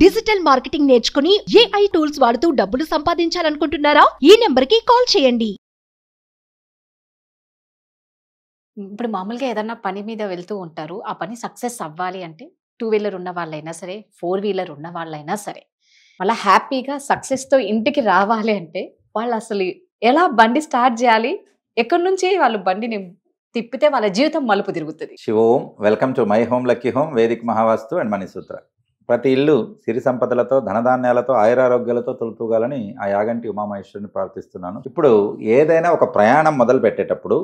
Digital marketing నేర్చుకుని AI tools వాడుతూ డబ్బులు సంపాదించాలనుకుంటున్నారా? ఈ నెంబర్కి కాల్ చేయండి. ఇప్పుడు మామూలుగా ఏదన్నా పని మీద వెళ్తూ ఉంటారు. ఆ పని సక్సెస్ అవ్వాలి అంటే 2 వీలర్ ఉన్న వాళ్ళైనా సరే, 4 వీలర్ ఉన్న వాళ్ళైనా సరే, వాళ్ళ హ్యాపీగా సక్సెస్‌తో ఇంటికి రావాలి అంటే వాళ్ళు అసలు ఎలా బండి స్టార్ట్ చేయాలి? ఎక్కడి నుంచి వాళ్ళు బండిని తిప్పితే వాళ్ళ జీవితం మలుపు తిరుగుతది? Shivom welcome to my home lucky home Vedic Mahavastu and Manisutra. ప్రతి ఇల్లు సిరి సంపదలతో ధనధాన్యాలతో ఆయురారోగ్యాలతో తొలుతూగాలని ఆ యాగంటి ఉమామహేశ్వరుని ప్రార్థిస్తున్నాను. ఇప్పుడు ఏదైనా ఒక ప్రయాణం మొదలు పెట్టేటప్పుడు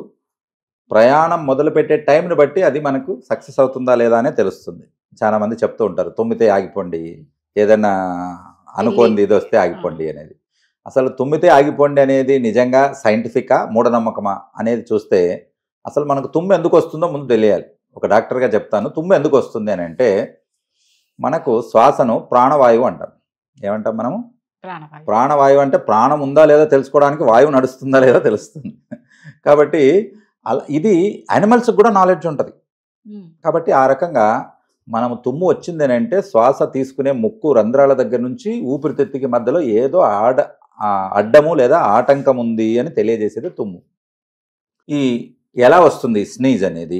ప్రయాణం మొదలు పెట్టే టైంని బట్టి అది మనకు సక్సెస్ అవుతుందా లేదా అనే తెలుస్తుంది. చాలా మంది చెప్తూ ఉంటారు, తుమ్మితే ఆగిపోండి, ఏదైనా అనుకోండి ఇది వస్తే ఆగిపోండి అనేది. అసలు తుమ్మితే ఆగిపోండి అనేది నిజంగా సైంటిఫికా మూఢనమ్మకమా అనేది చూస్తే అసలు మనకు తుమ్ము ఎందుకు వస్తుందో ముందు తెలియాలి. ఒక డాక్టర్గా చెప్తాను, తుమ్ము ఎందుకు వస్తుంది అని అంటే మనకు శ్వాసను ప్రాణవాయువు అంటాం. ఏమంటాం మనము? ప్రాణవాయువు అంటే ప్రాణం ఉందా లేదా తెలుసుకోవడానికి వాయువు నడుస్తుందా లేదా తెలుస్తుంది. కాబట్టి అలా ఇది యానిమల్స్కి కూడా నాలెడ్జ్ ఉంటుంది. కాబట్టి ఆ రకంగా మనము తుమ్ము వచ్చింది అని అంటే శ్వాస తీసుకునే ముక్కు రంధ్రాల దగ్గర నుంచి ఊపిరితిత్తుకి మధ్యలో ఏదో అడ్డము లేదా ఆటంకం ఉంది అని తెలియజేసేది తుమ్ము. ఈ ఎలా వస్తుంది స్నీజ్ అనేది?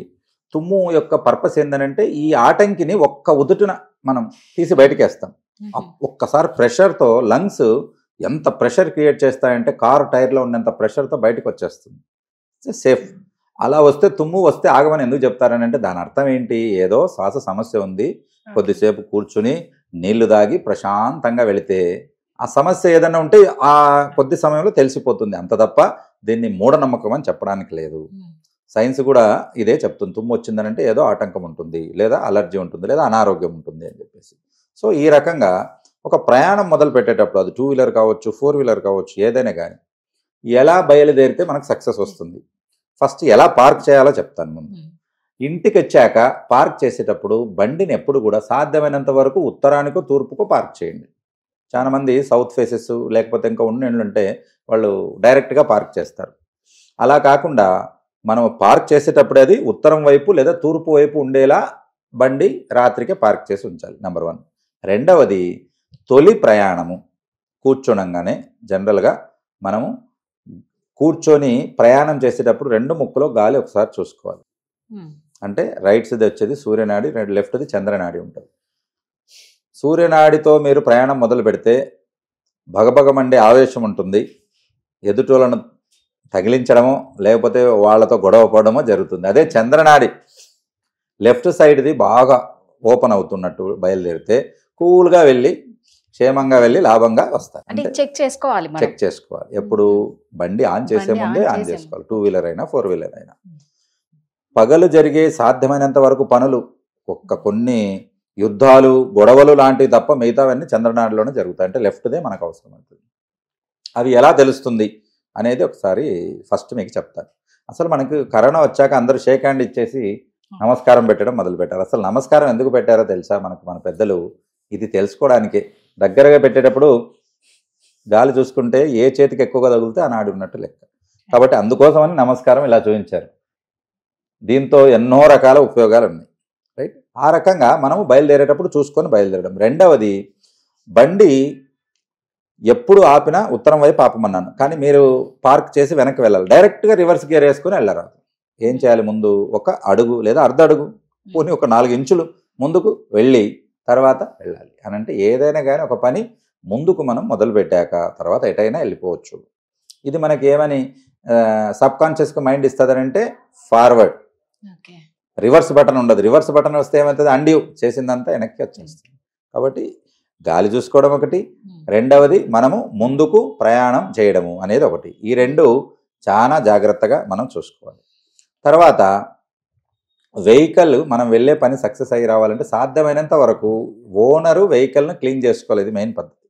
తుమ్ము యొక్క పర్పస్ ఏంటంటే ఈ ఆటంకిని ఒక్క ఉదుటున మనం తీసి బయటకు వేస్తాం. ఒక్కసారి ప్రెషర్తో లంగ్స్ ఎంత ప్రెషర్ క్రియేట్ చేస్తాయంటే కారు టైర్లో ఉన్నంత ప్రెషర్తో బయటకు వచ్చేస్తుంది. సేఫ్. అలా వస్తే తుమ్ము వస్తే ఆగమని ఎందుకు చెప్తారని అంటే దాని అర్థం ఏంటి? ఏదో శ్వాస సమస్య ఉంది, కొద్దిసేపు కూర్చుని నీళ్లు తాగి ప్రశాంతంగా వెళితే ఆ సమస్య ఏదైనా ఉంటే ఆ కొద్ది సమయంలో తెలిసిపోతుంది. అంత తప్ప దీన్ని మూఢనమ్మకం అని చెప్పడానికి లేదు. సైన్స్ కూడా ఇదే చెప్తుంది. తుమ్ము వచ్చిందనంటే ఏదో ఆటంకం ఉంటుంది, లేదా అలర్జీ ఉంటుంది, లేదా అనారోగ్యం ఉంటుంది అని చెప్పేసి. సో ఈ రకంగా ఒక ప్రయాణం మొదలు పెట్టేటప్పుడు అది 2 వీలర్ కావచ్చు, 4 వీలర్ కావచ్చు, ఏదైనా కానీ ఎలా బయలుదేరితే మనకు సక్సెస్ వస్తుంది? ఫస్ట్ ఎలా పార్క్ చేయాలో చెప్తాను ముందు. ఇంటికి వచ్చాక పార్క్ చేసేటప్పుడు బండిని ఎప్పుడు కూడా సాధ్యమైనంత వరకు ఉత్తరానికో తూర్పుకో పార్క్ చేయండి. చాలామంది సౌత్ ఫేసెస్ లేకపోతే ఇంకా ఉన్న ఉంటే వాళ్ళు డైరెక్ట్గా పార్క్ చేస్తారు. అలా కాకుండా మనం పార్క్ చేసేటప్పుడు అది ఉత్తరం వైపు లేదా తూర్పు వైపు ఉండేలా బండి రాత్రికే పార్క్ చేసి ఉంచాలి. నెంబర్ 1. రెండవది, తొలి ప్రయాణము కూర్చోనంగానే జనరల్గా మనము కూర్చొని ప్రయాణం చేసేటప్పుడు 2 ముక్కులో గాలి ఒకసారి చూసుకోవాలి. అంటే రైట్ సైడ్ వచ్చేది సూర్యనాడి, లెఫ్ట్ది చంద్రనాడి ఉంటుంది. సూర్యనాడితో మీరు ప్రయాణం మొదలు పెడితే భగభగమండే ఆవేశం ఉంటుంది. ఎదుటోళ్ళను తగిలించడమో లేకపోతే వాళ్ళతో గొడవ పడడమో జరుగుతుంది. అదే చంద్రనాడి లెఫ్ట్ సైడ్ది బాగా ఓపెన్ అవుతున్నట్టు బయలుదేరితే కూల్గా వెళ్ళి క్షేమంగా వెళ్ళి లాభంగా వస్తారు. అంటే చెక్ చేసుకోవాలి. ఎప్పుడు బండి ఆన్ చేసే ముందే ఆన్ చేసుకోవాలి. 2 వీలర్ అయినా 4 వీలర్ అయినా. పగలు జరిగే సాధ్యమైనంత వరకు పనులు కొన్ని యుద్ధాలు గొడవలు లాంటివి తప్ప మిగతావన్నీ చంద్రనాడిలోనే జరుగుతాయి. అంటే లెఫ్ట్దే మనకు అవసరం అవుతుంది. అవి ఎలా తెలుస్తుంది అనేది ఒకసారి ఫస్ట్ మీకు చెప్తాను. అసలు మనకు కరోనా వచ్చాక అందరూ షేక్ హ్యాండ్ ఇచ్చేసి నమస్కారం పెట్టడం మొదలు పెట్టారు. అసలు నమస్కారం ఎందుకు పెట్టారో తెలుసా? మన పెద్దలు ఇది తెలుసుకోవడానికే. దగ్గరగా పెట్టేటప్పుడు గాలి చూసుకుంటే ఏ చేతికి ఎక్కువగా తగిలితే ఆ నాడి ఉన్నట్టు లెక్క. కాబట్టి అందుకోసమని నమస్కారం ఇలా చూపించారు. దీంతో ఎన్నో రకాల ఉపయోగాలు ఉన్నాయి. రైట్. ఆ రకంగా మనము బయలుదేరేటప్పుడు చూసుకొని బయలుదేరడం. రెండవది, బండి ఎప్పుడు ఆపినా ఉత్తరం వైపు ఆపమన్నాను, కానీ మీరు పార్క్ చేసి వెనక్కి వెళ్ళాలి. డైరెక్ట్గా రివర్స్ గేర్ వేసుకొని వెళ్ళరాదు. ఏం చేయాలి? ముందు 1 అడుగు లేదా అర్ధ అడుగు, పోనీ ఒక 4 ఇంచులు ముందుకు వెళ్ళి తర్వాత వెళ్ళాలి. అని అంటే ఏదైనా కానీ ఒక పని ముందుకు మనం మొదలు పెట్టాక తర్వాత ఎటైనా వెళ్ళిపోవచ్చు. ఇది మనకి ఏమని సబ్కాన్షియస్గా మైండ్ ఇస్తుందనంటే ఫార్వర్డ్. రివర్స్ బటన్ ఉండదు. రివర్స్ బటన్ వస్తే ఏమవుతుంది? అండ్యూ చేసిందంతా వెనక్కి వచ్చేస్తుంది. కాబట్టి గాలి చూసుకోవడం ఒకటి, రెండవది మనము ముందుకు ప్రయాణం చేయడము అనేది ఒకటి. ఈ 2 చాలా జాగ్రత్తగా మనం చూసుకోవాలి. తర్వాత వెహికల్ మనం వెళ్ళే పని సక్సెస్ అయ్యి రావాలంటే సాధ్యమైనంత వరకు ఓనరు వెహికల్ను క్లీన్ చేసుకోవాలి. ఇది మెయిన్ పద్ధతి.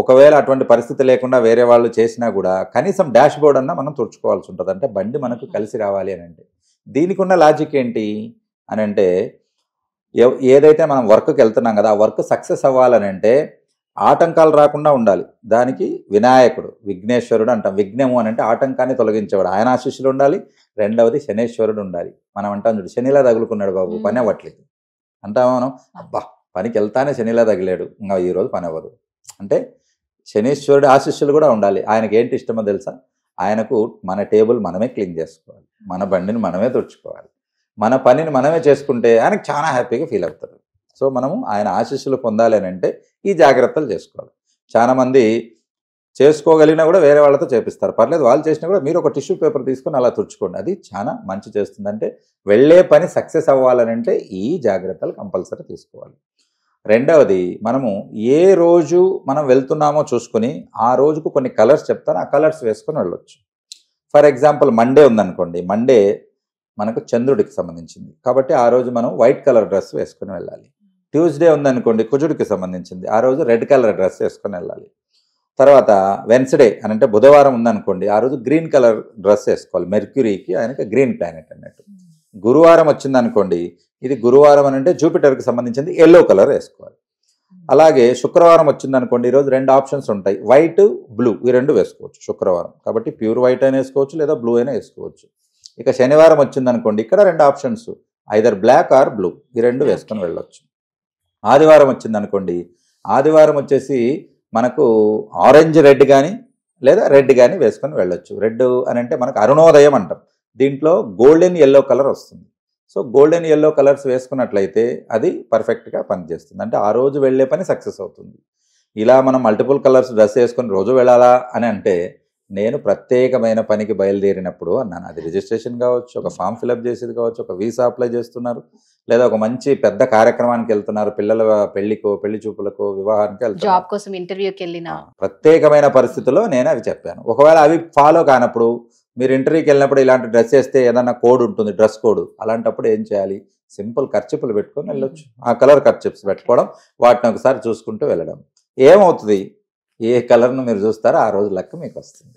ఒకవేళ అటువంటి పరిస్థితి లేకుండా వేరే వాళ్ళు చేసినా కూడా కనీసం డాష్ బోర్డ్ అన్నా మనం తుడుచుకోవాల్సి ఉంటుంది. అంటే బండి మనకు కలిసి రావాలి అని అంటే దీనికి ఉన్న లాజిక్ ఏంటి అని అంటే, ఏదైతే మనం వర్క్కి వెళ్తున్నాం కదా, ఆ వర్క్ సక్సెస్ అవ్వాలని అంటే ఆటంకాలు రాకుండా ఉండాలి. దానికి వినాయకుడు, విఘ్నేశ్వరుడు అంటాం. విఘ్నము అని అంటే ఆటంకాన్ని తొలగించేవాడు, ఆయన ఆశీస్సులు ఉండాలి. రెండవది శనేశ్వరుడు ఉండాలి. మనం అంటాం చూడు, శనిలా తగులుకున్నాడు బాబు, పని అవ్వట్లేదు అంటాం మనం. అబ్బా పనికి వెళ్తానే శనిలా తగిలాడు, ఇంకా ఈరోజు పని అవ్వదు. అంటే శనీశ్వరుడు ఆశీస్సులు కూడా ఉండాలి. ఆయనకి ఏంటి ఇష్టమో తెలుసా? ఆయనకు మన టేబుల్ మనమే క్లీన్ చేసుకోవాలి, మన బండిని మనమే తుడుచుకోవాలి, మన పనిని మనమే చేసుకుంటే ఆయనకు చాలా హ్యాపీగా ఫీల్ అవుతారు. సో మనము ఆయన ఆశీస్సులు పొందాలి అని అంటే ఈ జాగ్రత్తలు చేసుకోవాలి. చాలామంది చేసుకోగలిగినా కూడా వేరే వాళ్ళతో చేపిస్తారు, పర్లేదు వాళ్ళు చేసినా కూడా మీరు ఒక టిష్యూ పేపర్ తీసుకొని అలా తుడుచుకోండి, అది చాలా మంచి చేస్తుంది. అంటే వెళ్ళే పని సక్సెస్ అవ్వాలని అంటే ఈ జాగ్రత్తలు కంపల్సరీ తీసుకోవాలి. రెండవది, మనము ఏ రోజు మనం వెళ్తున్నామో చూసుకుని ఆ రోజుకు కొన్ని కలర్స్ చెప్తాను, ఆ కలర్స్ వేసుకొని వెళ్ళొచ్చు. ఫర్ ఎగ్జాంపుల్ మండే ఉందనుకోండి, మండే మనకు చంద్రుడికి సంబంధించింది కాబట్టి ఆ రోజు మనం వైట్ కలర్ డ్రెస్ వేసుకొని వెళ్ళాలి. ట్యూస్డే ఉందనుకోండి కుజుడికి సంబంధించింది, ఆ రోజు రెడ్ కలర్ డ్రెస్ వేసుకొని వెళ్ళాలి. తర్వాత వెన్స్డే అని అంటే బుధవారం ఉందనుకోండి, ఆ రోజు గ్రీన్ కలర్ డ్రెస్ వేసుకోవాలి, మెర్క్యూరీకి ఆయనకి గ్రీన్ ప్లానెట్ అన్నట్టు. గురువారం వచ్చిందనుకోండి, ఇది గురువారం అని అంటే జూపిటర్కి సంబంధించింది ఎల్లో కలర్ వేసుకోవాలి. అలాగే శుక్రవారం వచ్చిందనుకోండి, ఈరోజు 2 ఆప్షన్స్ ఉంటాయి, వైట్ బ్లూ, ఈ 2 వేసుకోవచ్చు శుక్రవారం కాబట్టి ప్యూర్ వైట్ అయినా వేసుకోవచ్చు లేదా బ్లూ అయినా వేసుకోవచ్చు. ఇక శనివారం వచ్చిందనుకోండి, ఇక్కడ 2 options, either black or blue, ఈ 2 వేసుకొని వెళ్ళొచ్చు. ఆదివారం వచ్చిందనుకోండి, ఆదివారం వచ్చేసి మనకు ఆరెంజ్ రెడ్ కానీ లేదా రెడ్ కానీ వేసుకొని వెళ్ళొచ్చు. రెడ్ అని అంటే మనకు అరుణోదయం అంటాం, దీంట్లో గోల్డెన్ ఎల్లో కలర్ వస్తుంది. సో గోల్డెన్ ఎల్లో కలర్స్ వేసుకున్నట్లయితే అది పర్ఫెక్ట్గా పనిచేస్తుంది, అంటే ఆ రోజు వెళ్ళే పని సక్సెస్ అవుతుంది. ఇలా మనం మల్టిపుల్ కలర్స్ డ్రెస్ వేసుకొని రోజు వెళ్ళాలా అని అంటే, నేను ప్రత్యేకమైన పనికి బయలుదేరినప్పుడు అన్నాను, అది రిజిస్ట్రేషన్ కావచ్చు, ఒక ఫామ్ ఫిలప్ చేసేది కావచ్చు, ఒక వీసా అప్లై చేస్తున్నారు, లేదా ఒక మంచి పెద్ద కార్యక్రమానికి వెళ్తున్నారు, పిల్లల పెళ్లికో పెళ్లి చూపులకో వివాహానికి వెళ్తున్నారు, జాబ్ కోసం ఇంటర్వ్యూకి వెళ్ళిన ప్రత్యేకమైన పరిస్థితుల్లో నేను అవి చెప్పాను. ఒకవేళ అవి ఫాలో కానప్పుడు, మీరు ఇంటర్వ్యూకి వెళ్ళినప్పుడు ఇలాంటి డ్రెస్ వేస్తే ఏదన్నా కోడ్ ఉంటుంది, డ్రెస్ కోడ్, అలాంటప్పుడు ఏం చేయాలి, సింపుల్ కర్చిపులు పెట్టుకొని వెళ్ళొచ్చు. ఆ కలర్ కర్చిప్స్ పెట్టుకోవడం, వాటిని ఒకసారి చూసుకుంటూ వెళ్ళడం. ఏమవుతుంది, ఏ కలర్ను మీరు చూస్తారో ఆ రోజు లెక్క మీకు వస్తుంది.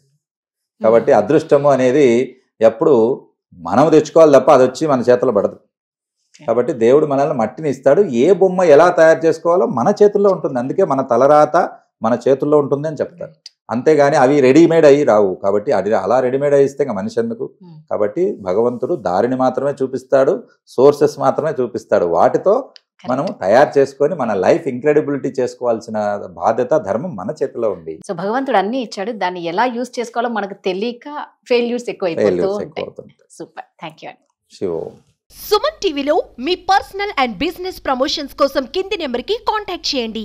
కాబట్టి అదృష్టము అనేది ఎప్పుడు మనం తెచ్చుకోవాలి తప్ప అది వచ్చి మన చేతిలో పడదు. కాబట్టి దేవుడు మనల్ని మట్టిని ఇస్తాడు, ఏ బొమ్మ ఎలా తయారు చేసుకోవాలో మన చేతుల్లో ఉంటుంది, అందుకే మన తలరాత మన చేతుల్లో ఉంటుంది అని చెప్తారు. అంతేగాని అవి రెడీమేడ్ అయ్యి రావు. కాబట్టి అది అలా రెడీమేడ్ అయ్యి ఇస్తే ఇంకా మనిషి ఎందుకు? కాబట్టి భగవంతుడు దారిని మాత్రమే చూపిస్తాడు, సోర్సెస్ మాత్రమే చూపిస్తాడు, వాటితో మనము తయారు చేసుకొని మన లైఫ్ ఇంక్రెడిబిలిటీ చేసుకోవాల్సిన బాధ్యత ధర్మం మన చేతిలో ఉంది. సో భగవంతుడు అన్ని ఇచ్చాడు, దాన్ని ఎలా యూజ్ చేసుకోవాలో మనకు తెలియక ఫెయిల్యూర్స్ ఎక్కువ అయిపోతుంది. Super, thank you. Shivo. Suman టీవీలో మీ పర్సనల్ అండ్ బిజినెస్ ప్రమోషన్స్ కోసం కింది నెంబర్కి కాంటాక్ట్ చేయండి.